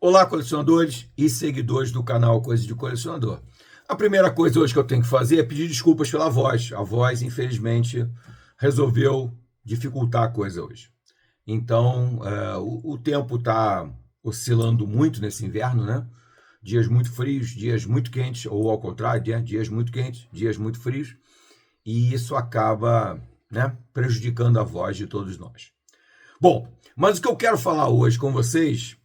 Olá, colecionadores e seguidores do canal Coisa de Colecionador. A primeira coisa hoje que eu tenho que fazer é pedir desculpas pela voz. A voz, infelizmente, resolveu dificultar a coisa hoje. Então, o tempo está oscilando muito nesse inverno, né? Dias muito frios, dias muito quentes, ou ao contrário, né? Dias muito quentes, dias muito frios. E isso acaba, né, prejudicando a voz de todos nós. Bom, mas o que eu quero falar hoje com vocês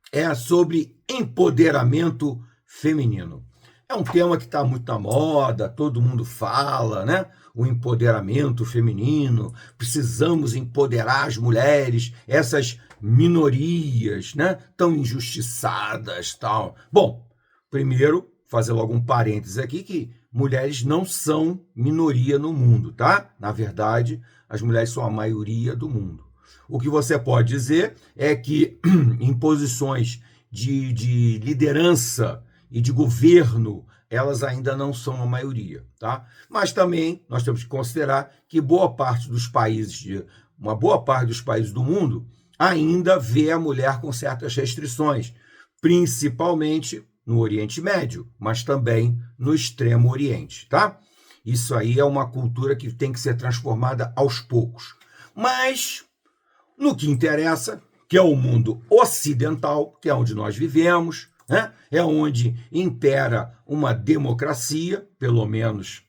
é sobre empoderamento feminino. É um tema que está muito na moda, todo mundo fala, né? O empoderamento feminino, precisamos empoderar as mulheres, essas minorias, né? Tão injustiçadas, tal. Bom, primeiro, fazer logo um parênteses aqui, que mulheres não são minoria no mundo, tá? Na verdade, as mulheres são a maioria do mundo. O que você pode dizer é que em posições de liderança e de governo, elas ainda não são a maioria, tá? Mas também nós temos que considerar que uma boa parte dos países do mundo ainda vê a mulher com certas restrições, principalmente no Oriente Médio, mas também no Extremo Oriente, tá? Isso aí é uma cultura que tem que ser transformada aos poucos. Mas no que interessa, que é o mundo ocidental, que é onde nós vivemos, né? É onde impera uma democracia, pelo menos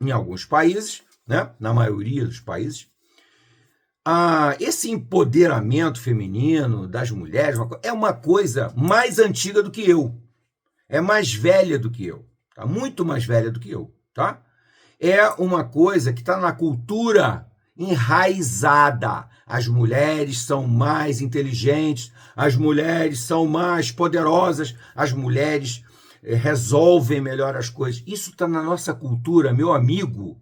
em alguns países, né? Na maioria dos países. Esse empoderamento feminino das mulheres é uma coisa mais antiga do que eu, é mais velha do que eu, tá? Muito mais velha do que eu, tá? É uma coisa que está na cultura enraizada. As mulheres são mais inteligentes, as mulheres são mais poderosas, as mulheres resolvem melhor as coisas. Isso está na nossa cultura, meu amigo,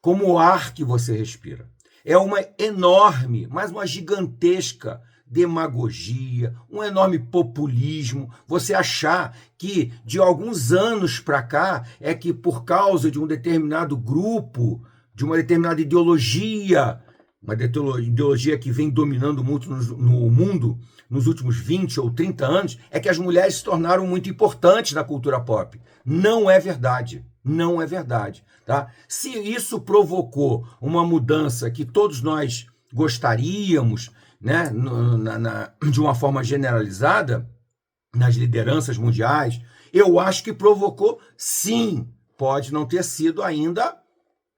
como o ar que você respira. É uma enorme, mas uma gigantesca demagogia, um enorme populismo, você achar que de alguns anos para cá é que por causa de um determinado grupo, de uma determinada ideologia, uma ideologia que vem dominando muito no mundo nos últimos 20 ou 30 anos, é que as mulheres se tornaram muito importantes na cultura pop. Não é verdade. Não é verdade. Tá? Se isso provocou uma mudança que todos nós gostaríamos, né, de uma forma generalizada, nas lideranças mundiais, eu acho que provocou, sim. Pode não ter sido ainda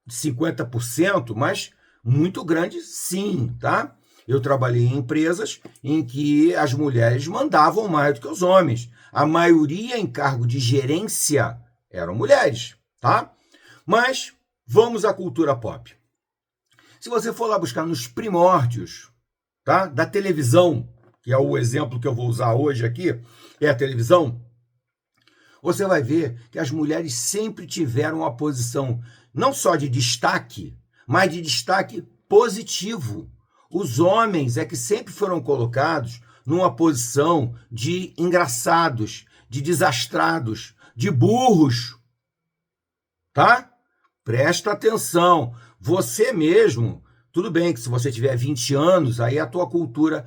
50%, mas muito grande, sim, tá? Eu trabalhei em empresas em que as mulheres mandavam mais do que os homens. A maioria em cargo de gerência eram mulheres, tá? Mas vamos à cultura pop. Se você for lá buscar nos primórdios, tá, da televisão, que é o exemplo que eu vou usar hoje aqui, é a televisão, você vai ver que as mulheres sempre tiveram uma posição não só de destaque, mas de destaque positivo. Os homens é que sempre foram colocados numa posição de engraçados, de desastrados, de burros, tá? Presta atenção. Você mesmo, tudo bem que se você tiver 20 anos, aí a tua cultura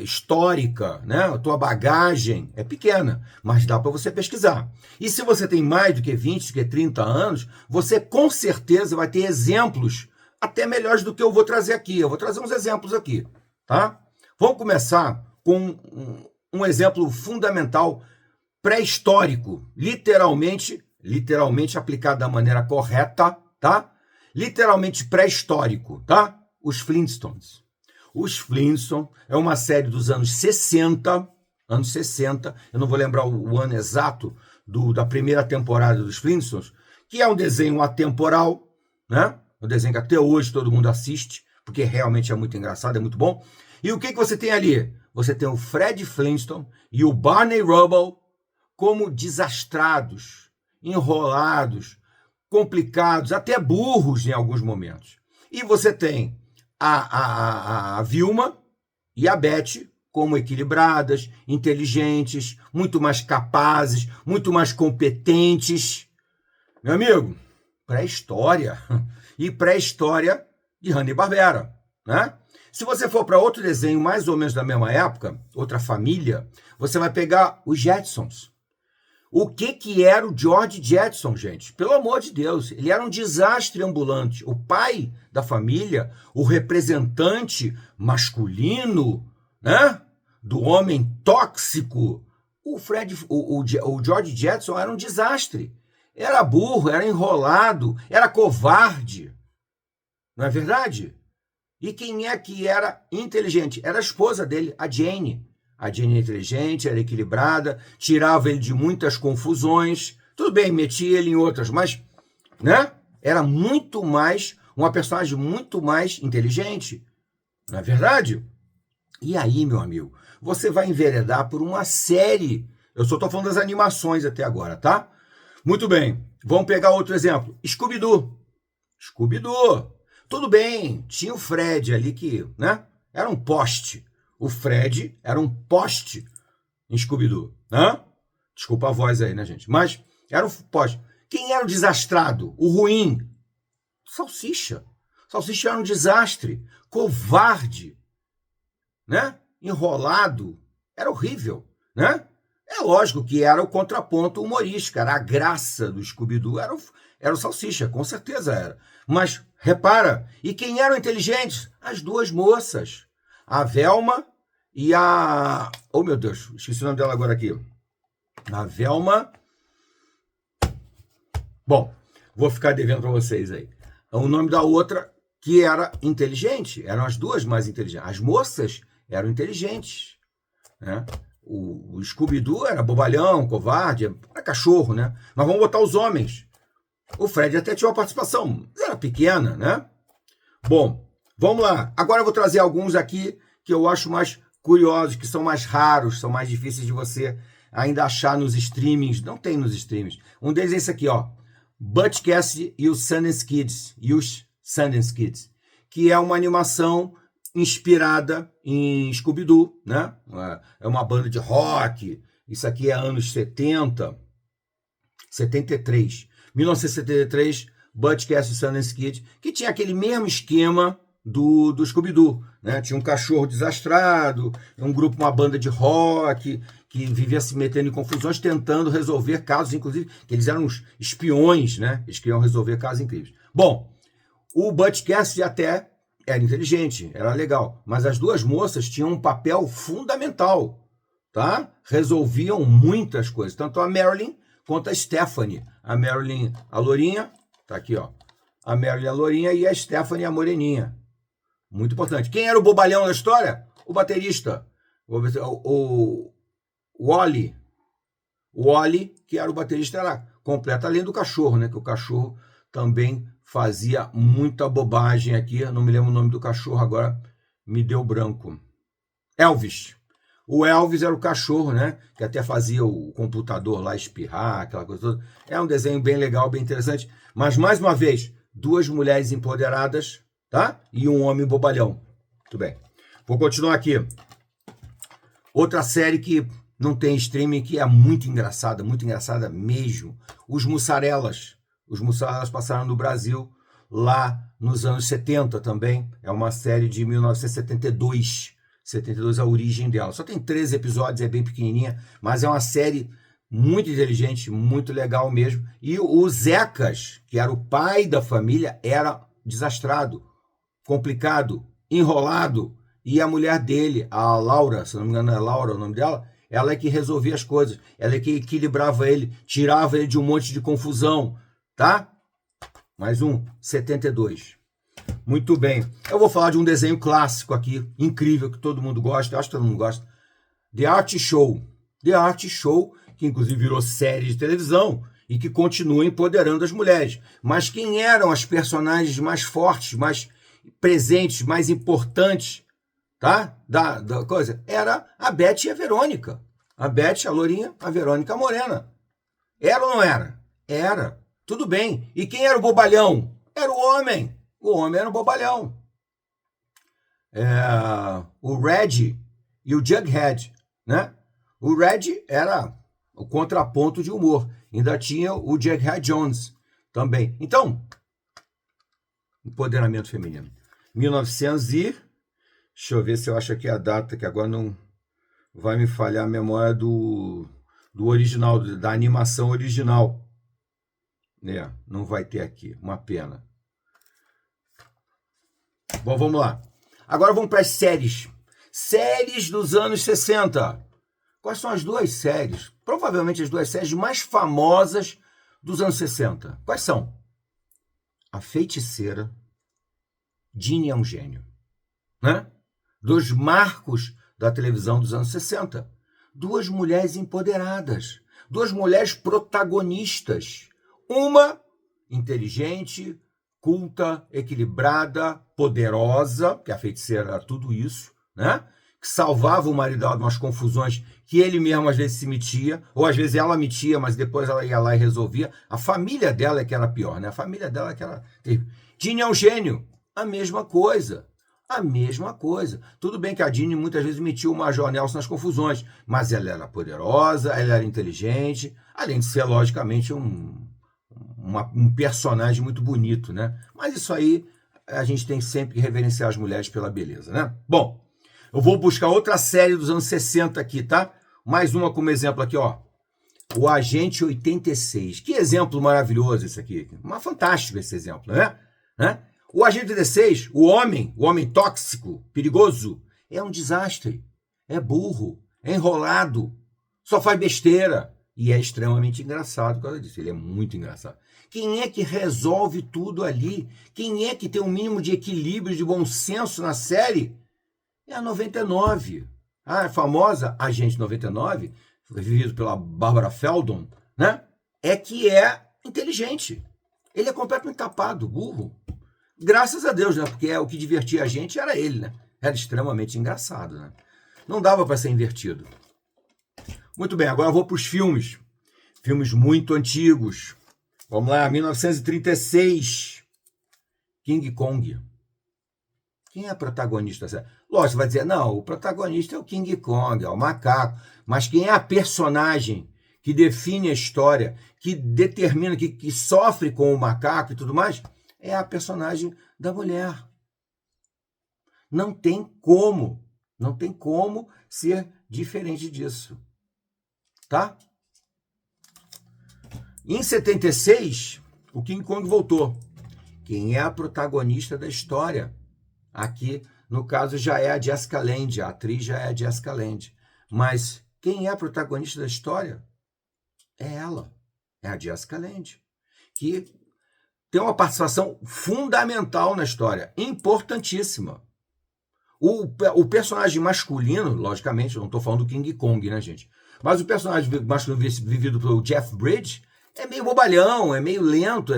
histórica, né? A tua bagagem é pequena, mas dá para você pesquisar. E se você tem mais do que 20, do que 30 anos, você com certeza vai ter exemplos até melhores do que eu vou trazer aqui. Eu vou trazer uns exemplos aqui, tá? Vamos começar com um exemplo fundamental pré-histórico, literalmente aplicado da maneira correta, tá? Literalmente pré-histórico, tá? Os Flintstones. Os Flintstones é uma série dos anos 60, eu não vou lembrar o ano exato da primeira temporada dos Flintstones, que é um desenho atemporal, né? Um desenho que até hoje todo mundo assiste, porque realmente é muito engraçado, é muito bom. E o que você tem ali? Você tem o Fred Flintstone e o Barney Rubble como desastrados, enrolados, complicados, até burros em alguns momentos. E você tem a Vilma e a Beth como equilibradas, inteligentes, muito mais capazes, muito mais competentes. Meu amigo, pré-história. E pré-história de Hanna-Barbera, né? Se você for para outro desenho mais ou menos da mesma época, outra família, você vai pegar os Jetsons. O que era o George Jetson, gente? Pelo amor de Deus, ele era um desastre ambulante. O pai da família, o representante masculino, né? Do homem tóxico. O George Jetson era um desastre. Era burro, era enrolado, era covarde. Não é verdade? E quem é que era inteligente? Era a esposa dele, a Jane. A Jane era inteligente, era equilibrada, tirava ele de muitas confusões. Tudo bem, metia ele em outras, mas, né? Era muito mais, uma personagem muito mais inteligente. Não é verdade? E aí, meu amigo, você vai enveredar por uma série. Eu só estou falando das animações até agora, tá? Muito bem. Vamos pegar outro exemplo. Scooby-Doo. Scooby-Doo. Tudo bem, tinha o Fred ali que, né? Era um poste. O Fred era um poste em Scooby-Doo, né? Desculpa a voz aí, né, gente? Mas era um poste. Quem era o desastrado? O ruim? Salsicha. Salsicha era um desastre. Covarde, né? Enrolado. Era horrível, né? É lógico que era o contraponto humorístico, era a graça do Scooby-Doo, era o Salsicha, com certeza era. Mas, repara, e quem eram inteligentes? As duas moças. A Velma e a... Oh, meu Deus, esqueci o nome dela agora aqui. A Velma... Bom, vou ficar devendo para vocês aí. O nome da outra que era inteligente, eram as duas mais inteligentes. As moças eram inteligentes, né? O Scooby-Doo era bobalhão, covarde, era cachorro, né? Mas vamos botar os homens. O Fred até tinha uma participação, mas era pequena, né? Bom, vamos lá. Agora eu vou trazer alguns aqui que eu acho mais curiosos, que são mais raros, são mais difíceis de você ainda achar nos streamings. Não tem nos streamings. Um deles é esse aqui, ó. Butch Cassidy e os Sundance Kids. Que é uma animação inspirada em Scooby-Doo, né? É uma banda de rock. Isso aqui é anos 70, 73. 1973, Butch Cassidy e Sundance Kid, que tinha aquele mesmo esquema do Scooby-Doo, né? Tinha um cachorro desastrado, um grupo, uma banda de rock, que vivia se metendo em confusões, tentando resolver casos, inclusive, que eles eram uns espiões, né? Eles queriam resolver casos incríveis. Bom, o Butch Cassidy até era inteligente, era legal, mas as duas moças tinham um papel fundamental, tá? Resolviam muitas coisas, tanto a Marilyn quanto a Stephanie. A Marilyn, a lourinha, tá aqui, ó. A Marilyn, a lourinha, e a Stephanie, a moreninha. Muito importante. Quem era o bobalhão da história? O baterista. O Wally. O Wally, que era o baterista, era completo, além do cachorro, né? Que o cachorro também fazia muita bobagem aqui. Eu não me lembro o nome do cachorro agora, me deu branco. Elvis. O Elvis era o cachorro, né? Que até fazia o computador lá espirrar, aquela coisa toda. É um desenho bem legal, bem interessante. Mas, mais uma vez, duas mulheres empoderadas, tá? E um homem bobalhão. Muito bem. Vou continuar aqui. Outra série que não tem streaming, que é muito engraçada mesmo. Os Mussarelas. Os Mussarelas passaram no Brasil lá nos anos 70 também. É uma série de 1972. 72 a origem dela. Só tem 13 episódios, é bem pequenininha, mas é uma série muito inteligente, muito legal mesmo. E o Zecas, que era o pai da família, era desastrado, complicado, enrolado. E a mulher dele, a Laura, se não me engano é Laura o nome dela, ela é que resolvia as coisas, ela é que equilibrava ele, tirava ele de um monte de confusão, tá? Mais um, 72. Muito bem. Eu vou falar de um desenho clássico aqui, incrível, que todo mundo gosta, eu acho que todo mundo gosta. The Art Show. The Art Show, que inclusive virou série de televisão e que continua empoderando as mulheres. Mas quem eram as personagens mais fortes, mais presentes, mais importantes, tá? Da coisa? Era a Beth e a Verônica. A Beth, a lourinha, a Verônica, a morena. Era ou não era? Era. Tudo bem. E quem era o bobalhão? Era o homem. O homem era um bobalhão. O Red e o Jughead, né? O Red era o contraponto de humor. Ainda tinha o Jughead Jones também. Então, empoderamento feminino. 1900 e Deixa eu ver se eu acho aqui a data, que agora não vai me falhar a memória do original, da animação original. Não vai ter aqui, uma pena. Bom, vamos lá. Agora vamos para as séries. Séries dos anos 60. Quais são as duas séries? Provavelmente as duas séries mais famosas dos anos 60. Quais são? A Feiticeira, Ginny é um Gênio. Né? Dos marcos da televisão dos anos 60. Duas mulheres empoderadas. Duas mulheres protagonistas. Uma inteligente, culta, equilibrada, poderosa, que a Feiticeira era tudo isso, né? Que salvava o marido dela de umas confusões que ele mesmo às vezes se metia, ou às vezes ela metia, mas depois ela ia lá e resolvia. A família dela é que era pior, né? A família dela é que era terrível. Ginny é um Gênio, a mesma coisa. A mesma coisa. Tudo bem que a Ginny muitas vezes metia o Major Nelson nas confusões, mas ela era poderosa, ela era inteligente, além de ser, logicamente, um personagem muito bonito, né? Mas isso aí, a gente tem sempre que reverenciar as mulheres pela beleza, né? Bom, eu vou buscar outra série dos anos 60 aqui, tá? Mais uma como exemplo aqui, ó. O Agente 86. Que exemplo maravilhoso esse aqui. Mas fantástico esse exemplo, né? O Agente 86, o homem tóxico, perigoso, é um desastre. É burro, é enrolado, só faz besteira. E é extremamente engraçado por causa disso. Ele é muito engraçado. Quem é que resolve tudo ali? Quem é que tem um mínimo de equilíbrio, de bom senso na série? É a 99. A famosa Agente 99, vivido pela Barbara Feldon, né? É que é inteligente. Ele é completamente tapado, burro. Graças a Deus, né? Porque o que divertia a gente era ele, né? Era extremamente engraçado, né? Não dava para ser invertido. Muito bem, agora eu vou para os filmes. Filmes muito antigos. Vamos lá, 1936. King Kong. Quem é a protagonista? Lógico, você vai dizer, não, o protagonista é o King Kong, é o macaco. Mas quem é a personagem que define a história, que determina, que sofre com o macaco e tudo mais? É a personagem da mulher. Não tem como ser diferente disso. Tá? Em 76, o King Kong voltou. Quem é a protagonista da história? Aqui, no caso, já é a Jessica Lange, a atriz já é a Jessica Lange. Mas quem é a protagonista da história? É ela, é a Jessica Lange, que tem uma participação fundamental na história, importantíssima. O personagem masculino, logicamente, eu não estou falando do King Kong, né, gente? Mas o personagem masculino vivido pelo Jeff Bridges é meio bobalhão, é meio lento,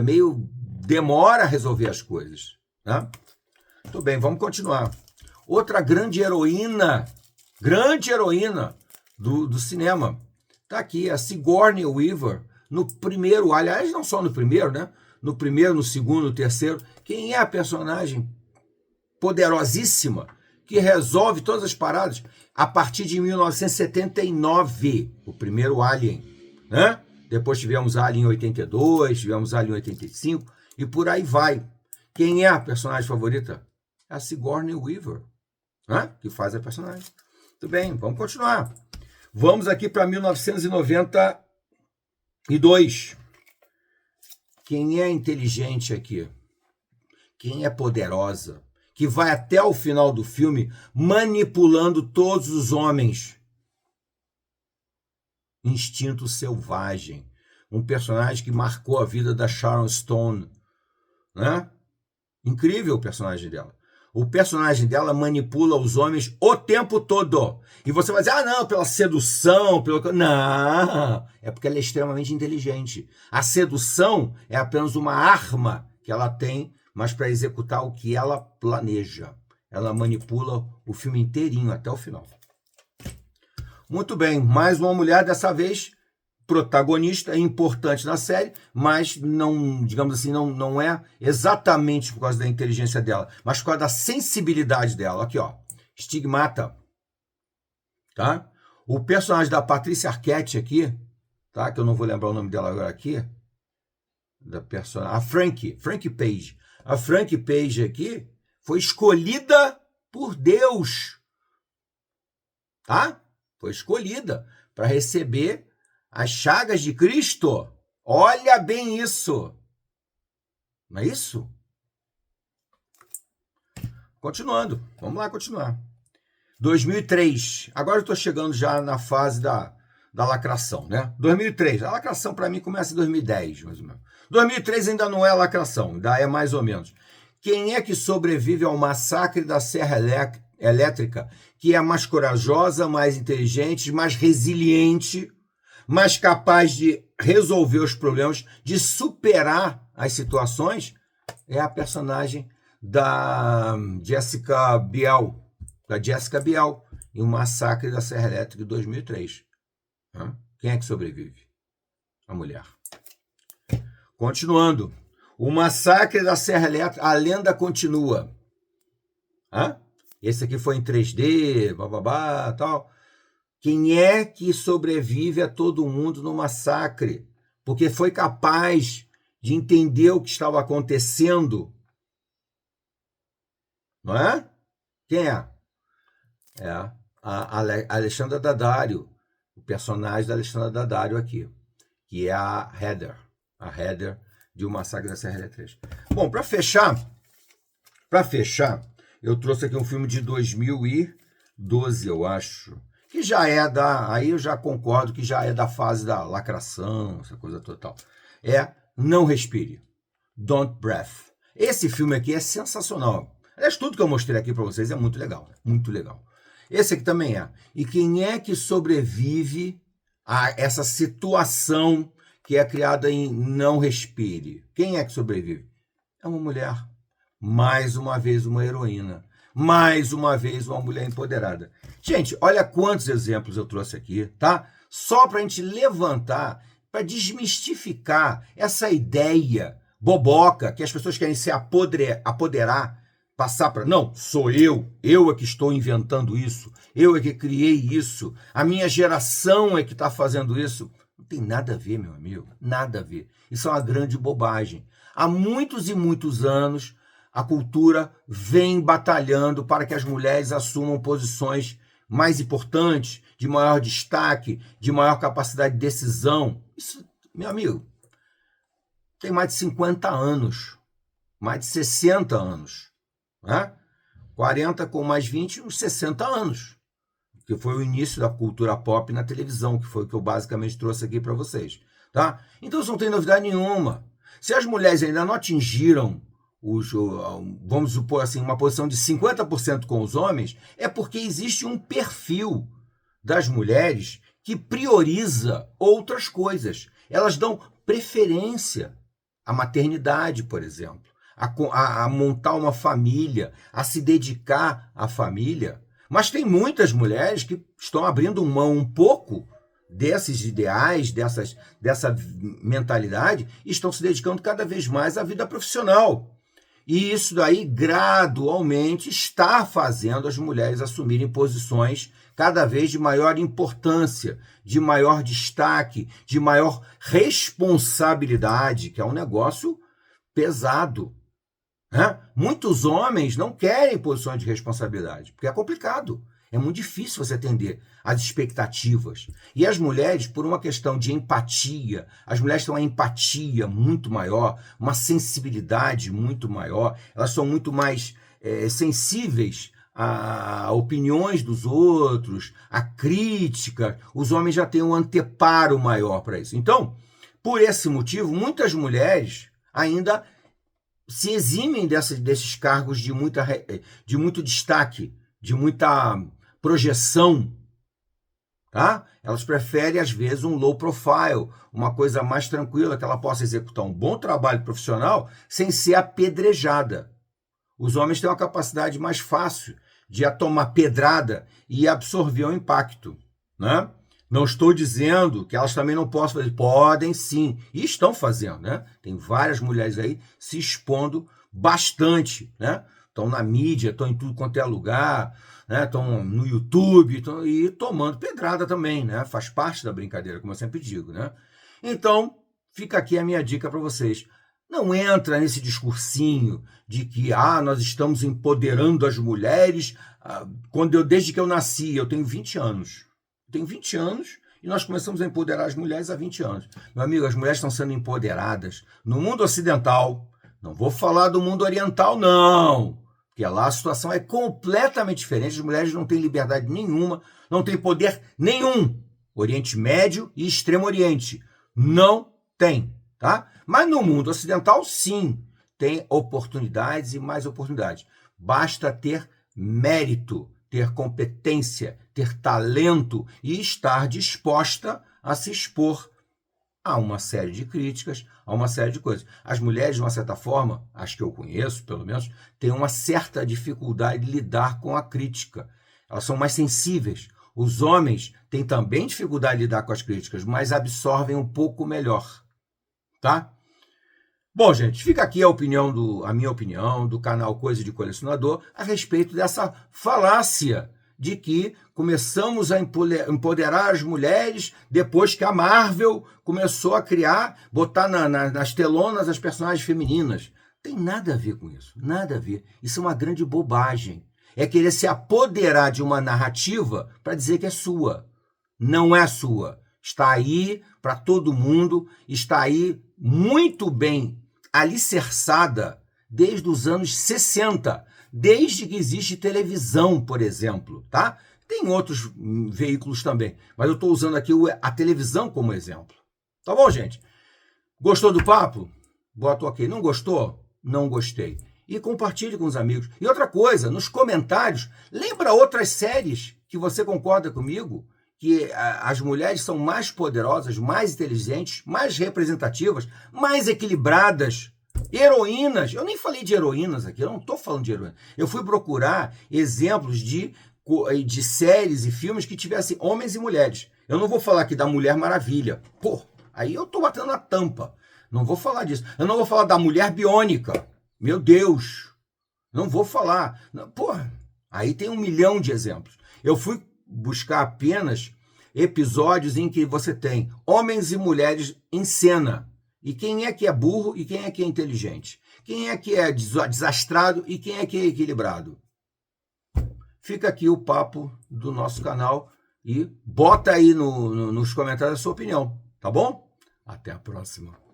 demora a resolver as coisas. Né? Tudo bem, vamos continuar. Outra grande heroína do cinema, está aqui, a Sigourney Weaver, no primeiro, aliás, não só no primeiro, né? No primeiro, no segundo, no terceiro. Quem é a personagem poderosíssima que resolve todas as paradas a partir de 1979, o primeiro Alien, né? Depois tivemos Alien 82, tivemos Alien 85 e por aí vai. Quem é a personagem favorita? É a Sigourney Weaver, né? Que faz a personagem. Tudo bem, vamos continuar. Vamos aqui para 1992. Quem é inteligente aqui? Quem é poderosa? Que vai até o final do filme manipulando todos os homens. Instinto Selvagem. Um personagem que marcou a vida da Sharon Stone. Né? Incrível o personagem dela. O personagem dela manipula os homens o tempo todo. E você vai dizer, não, pela sedução, Não, é porque ela é extremamente inteligente. A sedução é apenas uma arma que ela tem, mas para executar o que ela planeja. Ela manipula o filme inteirinho até o final. Muito bem, mais uma mulher, dessa vez protagonista, é importante na série, mas não, digamos assim, não é exatamente por causa da inteligência dela, mas por causa da sensibilidade dela. Aqui, ó, Stigmata, tá? O personagem da Patrícia Arquette aqui, tá? Que eu não vou lembrar o nome dela agora aqui, da personagem, a Frankie Page. A Frankie Page aqui foi escolhida por Deus, tá? Foi escolhida para receber as chagas de Cristo. Olha bem isso. Não é isso? Continuando. Vamos lá continuar. 2003. Agora eu estou chegando já na fase da lacração, né? 2003. A lacração para mim começa em 2010, mais ou menos. 2003 ainda não é lacração, ainda é mais ou menos. Quem é que sobrevive ao massacre da Serra Elétrica, que é mais corajosa, mais inteligente, mais resiliente, mais capaz de resolver os problemas, de superar as situações? É a personagem da Jessica Biel, em O Massacre da Serra Elétrica de 2003. Quem é que sobrevive? A mulher. Continuando. O Massacre da Serra Elétrica, a lenda continua. Esse aqui foi em 3D, bababá, tal. Quem é que sobrevive a todo mundo no massacre? Porque foi capaz de entender o que estava acontecendo. Não é? Quem é? É a Alexandra Daddario, o personagem da Alexandra Daddario aqui, que é a Heather de O Massacre da Serra Elétrica. Bom, para fechar, eu trouxe aqui um filme de 2012, eu acho, que já é aí eu já concordo que já é da fase da lacração, essa coisa total. É Não Respire, Don't Breath. Esse filme aqui é sensacional. Aliás, tudo que eu mostrei aqui para vocês é muito legal, né? Muito legal. Esse aqui também é. E quem é que sobrevive a essa situação que é criada em Não Respire? Quem é que sobrevive? É uma mulher. Mais uma vez, uma heroína. Mais uma vez, uma mulher empoderada. Gente, olha quantos exemplos eu trouxe aqui, tá? Só para a gente levantar, para desmistificar essa ideia boboca que as pessoas querem se apoderar, passar para... Não, sou eu é que estou inventando isso, eu é que criei isso, a minha geração é que está fazendo isso. Não tem nada a ver, meu amigo, nada a ver. Isso é uma grande bobagem. Há muitos e muitos anos, a cultura vem batalhando para que as mulheres assumam posições mais importantes, de maior destaque, de maior capacidade de decisão. Isso, meu amigo, tem mais de 50 anos, mais de 60 anos. 40 com mais 20, uns 60 anos, que foi o início da cultura pop na televisão, que foi o que eu basicamente trouxe aqui para vocês, tá? Então isso não tem novidade nenhuma. Se as mulheres ainda não atingiram vamos supor assim, uma posição de 50% com os homens, é porque existe um perfil das mulheres que prioriza outras coisas. Elas dão preferência à maternidade, por exemplo, a montar uma família, a se dedicar à família. Mas tem muitas mulheres que estão abrindo mão um pouco desses ideais, dessa mentalidade, e estão se dedicando cada vez mais à vida profissional. E isso daí, gradualmente, está fazendo as mulheres assumirem posições cada vez de maior importância, de maior destaque, de maior responsabilidade, que é um negócio pesado. Muitos homens não querem posições de responsabilidade, porque é complicado. É muito difícil você atender às expectativas. E as mulheres, por uma questão de empatia, as mulheres têm uma empatia muito maior, uma sensibilidade muito maior, elas são muito mais sensíveis a opiniões dos outros, a crítica. Os homens já têm um anteparo maior para isso. Então, por esse motivo, muitas mulheres ainda se eximem desses cargos de muito destaque, de muita projeção, tá? Elas preferem, às vezes, um low profile, uma coisa mais tranquila, que ela possa executar um bom trabalho profissional sem ser apedrejada. Os homens têm uma capacidade mais fácil de tomar pedrada e absorver o impacto, né? Não estou dizendo que elas também não possam fazer. Podem sim, e estão fazendo, né? Tem várias mulheres aí se expondo bastante, né? Estão na mídia, estão em tudo quanto é lugar, né? Estão no YouTube e tomando pedrada também, né? Faz parte da brincadeira, como eu sempre digo, né? Então, fica aqui a minha dica para vocês. Não entra nesse discursinho de que nós estamos empoderando as mulheres. Desde que eu nasci, eu tenho 20 anos. Eu tenho 20 anos e nós começamos a empoderar as mulheres há 20 anos. Meu amigo, as mulheres estão sendo empoderadas no mundo ocidental. Não vou falar do mundo oriental, não. Porque lá a situação é completamente diferente. As mulheres não têm liberdade nenhuma, não têm poder nenhum. Oriente Médio e Extremo Oriente. Não tem, tá? Mas no mundo ocidental, sim, tem oportunidades e mais oportunidades. Basta ter mérito, ter competência, ter talento e estar disposta a se expor a uma série de críticas, a uma série de coisas. As mulheres, de uma certa forma, as que eu conheço, pelo menos, têm uma certa dificuldade de lidar com a crítica. Elas são mais sensíveis. Os homens têm também dificuldade de lidar com as críticas, mas absorvem um pouco melhor, tá? Bom, gente, fica aqui a minha opinião do canal Coisa de Colecionador a respeito dessa falácia de que começamos a empoderar as mulheres depois que a Marvel começou a botar nas telonas as personagens femininas. Tem nada a ver com isso, nada a ver. Isso é uma grande bobagem. É querer se apoderar de uma narrativa para dizer que é sua. Não é sua. Está aí para todo mundo, está aí muito bem alicerçada desde os anos 60, desde que existe televisão, por exemplo, tá? Tem outros veículos também, mas eu estou usando aqui a televisão como exemplo. Tá bom, gente? Gostou do papo? Bota ok. Não gostou? Não gostei. E compartilhe com os amigos. E outra coisa, nos comentários, lembra outras séries que você concorda comigo? Que as mulheres são mais poderosas, mais inteligentes, mais representativas, mais equilibradas, heroínas. Eu nem falei de heroínas aqui, eu não estou falando de heroínas. Eu fui procurar exemplos de séries e filmes que tivessem homens e mulheres. Eu não vou falar aqui da Mulher Maravilha. Pô, aí eu estou batendo na tampa. Não vou falar disso. Eu não vou falar da Mulher Biônica. Meu Deus. Não vou falar. Pô, aí tem 1 milhão de exemplos. Eu fui buscar apenas episódios em que você tem homens e mulheres em cena. E quem é que é burro e quem é que é inteligente? Quem é que é desastrado e quem é que é equilibrado? Fica aqui o papo do nosso canal e bota aí nos comentários a sua opinião, tá bom? Até a próxima.